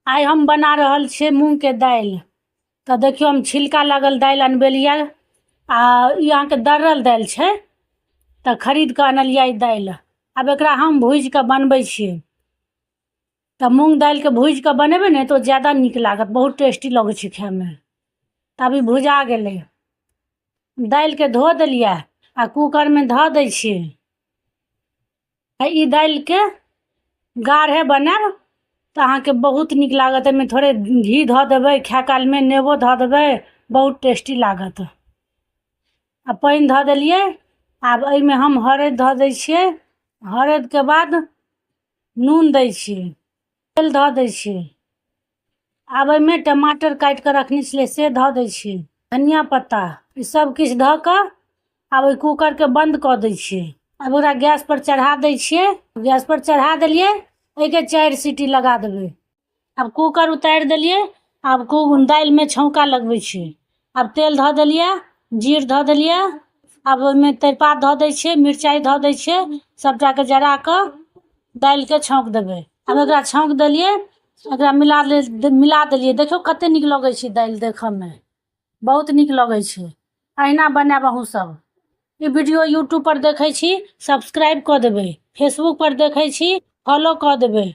आइ हम बना रहल छियै मूँग के दालि। तो देखियो हम छिलका लगल दालि अनबेलिया आ ई अहाँके दर्रल दालि छै तो खरीद के अनलिया ई दालि। अब एकरा हम भूज के बनबै छियै। तो मूँग दालि के भूज के बनेबै ने तो ज्यादा नीक लागत, बहुत टेस्टी लगै छै खाय में। तब ई भुजा गेलै, दालि के धो देलिया आ कुकर में धऽ दै छियै। ई दालि के गाढ़े बनाब तो अहाँके बहुत नीक लागत। एहिमे थोड़े घी धऽ देबै, खाय काल में नेबो धऽ देबै, बहुत टेस्टी लागत। आ पानि धऽ देलियै। आब एहिमे हम हरैद धऽ दै छियै। हरैद के बाद नून दै छियै, तेल धऽ दै छियै। आब एहिमे टमाटर काटि के रखने छलियै से धऽ दै छियै, धनिया पत्ता ई सब किछु धऽ कऽ आब ओइ कुकर के बंद कऽ दै छियै। अब ओकरा गैस पर चढ़ा दै छियै। गैस पर चढ़ा देलियै, एके 4 सीटी लगा देबै। अब कुकर उतारि देलियै। अब दालि में छौंका लगबै छियै। अब तेल धऽ देलियै, जीर धऽ देलियै। अब ओहिमे तेजपात धऽ दै छियै, मिरचाई धऽ दै छियै, सबटा के जरा कऽ दालि के छौंक देबै। अब एकरा छौंक देलियै, एकरा मिला देलियै। देखियो कते नीक लगै छै दालि देखऽ में, बहुत नीक लगै छै। अहिना बनाएब अहूँ सब। ई वीडियो यूट्यूब पर देखै छी सब्सक्राइब कऽ देबै, फेसबुक पर देखै छी फॉलो कऽ देबै।